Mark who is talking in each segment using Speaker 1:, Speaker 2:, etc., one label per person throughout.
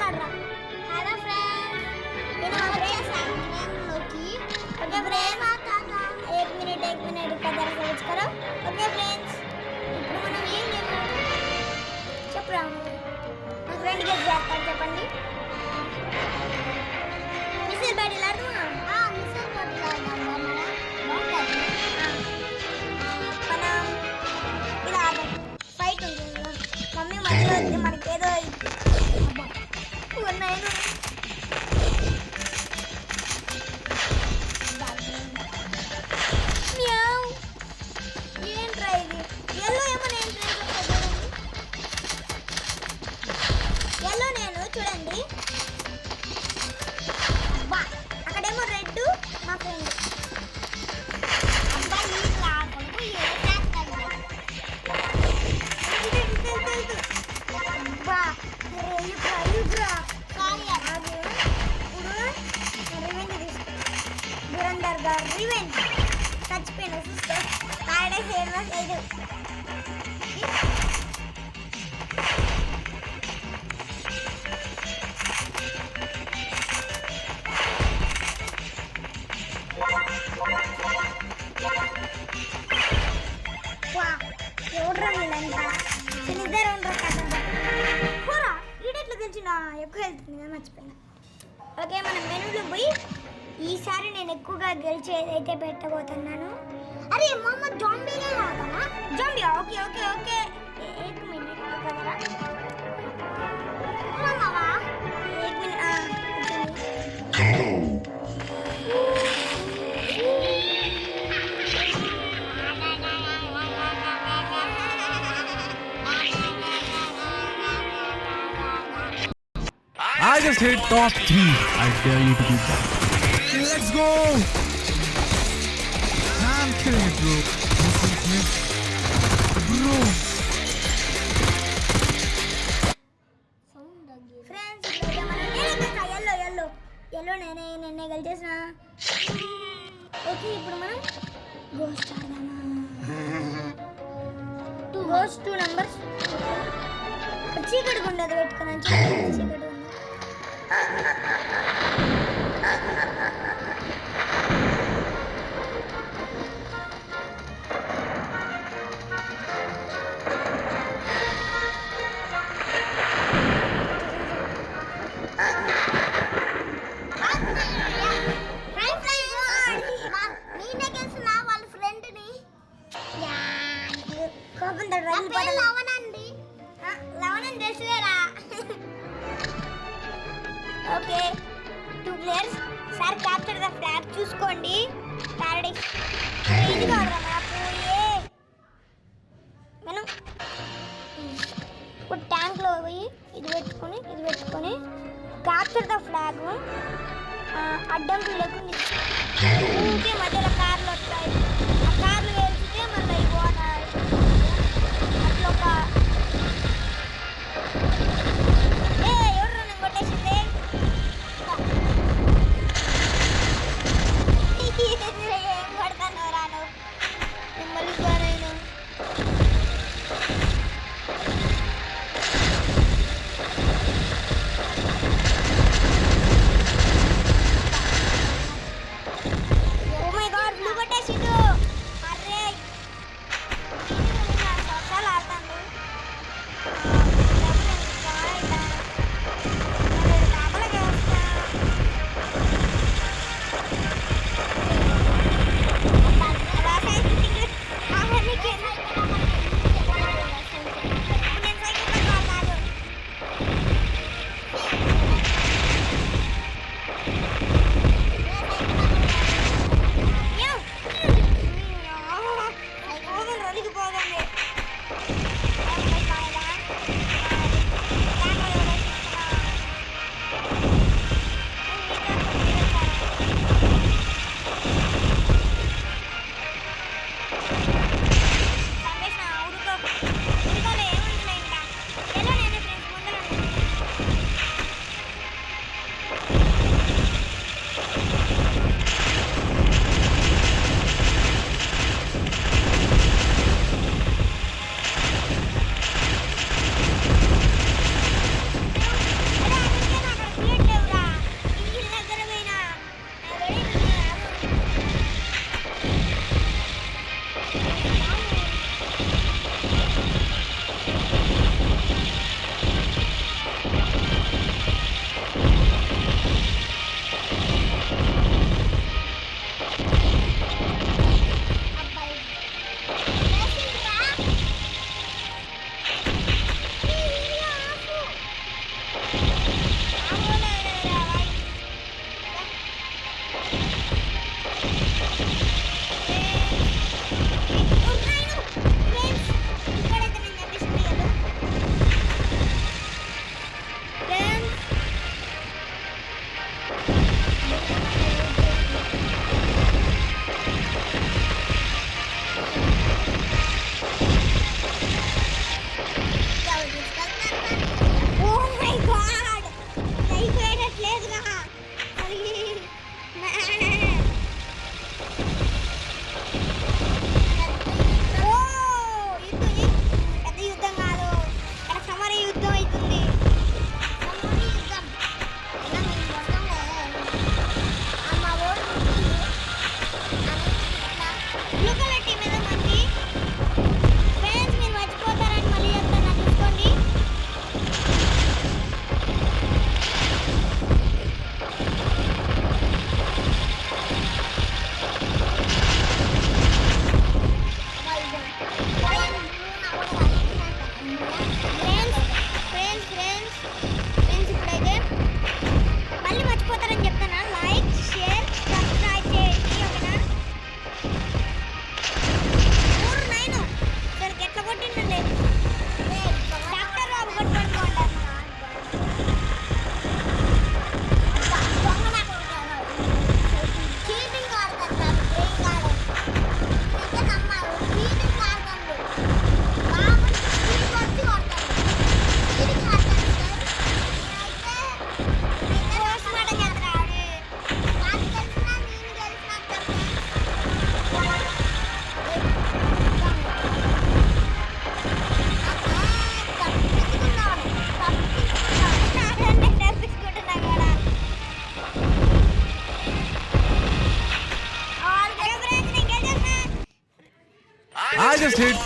Speaker 1: ఆడరా. Hello friends, నేను మా ఫ్రెండ్స్ లోకి ఓకే ఫ్రెండ్స్ एक मिनट का जरा सर्च करो. ఓకే ఫ్రెండ్స్, ఇప్పుడు మనం ఏం చేయాలి చెప్పరా. మా ఫ్రెండ్ గెట్ చేస్తాడు చెప్పండి. మిస్టర్ బ్యాటిల్ ఆడదామా? మిస్టర్ బ్యాటిల్ ఆడదాం. మనం ఇలా ఆడదాం. ఫైట్ ఉంటుంది. మమ్మీ మధ్యలో వస్తే మనకేదో నేను ఏంట్రా ఇది ఎల్లో ఏమో ఎల్లో నేను చూడండి. అబ్బా అక్కడేమో రెడ్ మా ఫ్రెండ్. అబ్బా ఈ లాగము అబ్బా యుగ్రా ఇప్పుడు రివెంజ్ తీసుకో. దురందర్ గారు రివెంజ్ చచ్చిపోయిన సిస్టర్ ఆడే ఫేమస్ లేదు. ఎవడ్రా వీళ్ళంతా ఇద్దరు ఉండరు కదా. కూరా ఈడెట్లో తెలిసిన ఎక్కువ వెళ్తుంది కదా మర్చిపోయినా. ఓకే మనం మెనూలో పోయి ఈసారి నేను ఎక్కువగా గెలిచేదైతే పెట్టబోతున్నాను. అరే మమ్మ జాంబీనే ఆడతామా? Zombie okay okay okay. एक मिनट कदरा मामा एक minute
Speaker 2: I just hit top 3. I dare you to beat that. Let's go! I'm killing it, bro. Bro.
Speaker 1: Friends, yellow నేనే గెలిచేసిన. ఓకే ఇప్పుడు మనం గోస్ట్ ఆడదామా? గోస్ట్ 2 నంబర్స్ చీకటి ఉండదు పెట్టుకున్నాను. చీకటి ఉంది. Okay 2 players sir capture the flag చూసుకోండి. పారడైస్ ఇది కాదురా మ్యాప్. మనం ఇప్పుడు ట్యాంక్లో పోయి ఇది పెట్టుకొని క్యాప్చర్ ద ఫ్లాగ్. అడ్డంకులు లేకుండా ఊరికే మధ్యలో కార్లు వస్తాయి. ఆ కార్లు వెళ్తే మళ్ళీ అయిపోతాయి. అట్లా ఒక ఎవరు నేను కొట్టేసింది. ఏం కొడతాను రాను మిమ్మల్ని నేను. Oh my god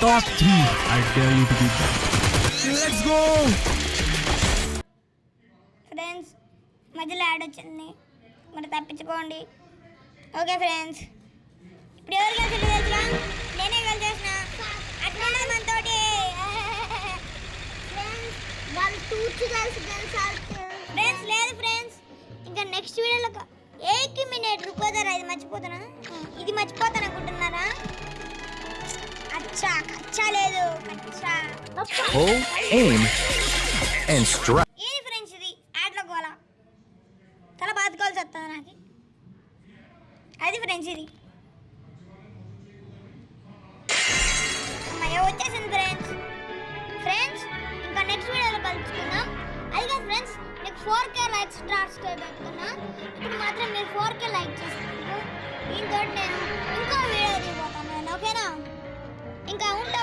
Speaker 2: top 3. I dare you to beat that. Let's go!
Speaker 1: Friends మధ్యలో యాడ్ వచ్చింది, మరి తప్పించుకోండి. ఓకే ఫ్రెండ్స్, ఇప్పుడు ఎవరు కలిసి తెలుసా? నేనే కలిసేసిన. అట్లా మనతోటి ఫ్రెండ్స్ లేదు ఫ్రెండ్స్, ఇంకా నెక్స్ట్ వీడియోలో 1 మినిట్ రుకోదరా. ఇది మర్చిపోతానా? ఇది మర్చిపోతాను అనుకుంటున్నారా? అచ్చా కచ్చా లేదు, కచ్చా
Speaker 3: Hold, aim, and strike.
Speaker 1: ఏది ఫ్రెండ్స్ ఇది? యాడ్లో గోల తల బాదుకోవాల్సి వస్తుంది నాకు. అది ఫ్రెండ్స్ ఇది. అమ్మయ్య వచ్చేసింది ఫ్రెండ్స్. ఫ్రెండ్స్ ఇంకా నెక్స్ట్ వీడియోలో కలుసుకుందాం. అది కాదు ఫ్రెండ్స్, మీకు 4K లైక్స్ స్టార్ట్ పెడుతున్నా. ఇప్పుడు మాత్రం మీరు 4K లైక్ చేస్తున్నారు. దీంతో నేను ఇంకో వీడియో దిగిపోతాను. ఓకేనా? ఇంకా ఉంటా.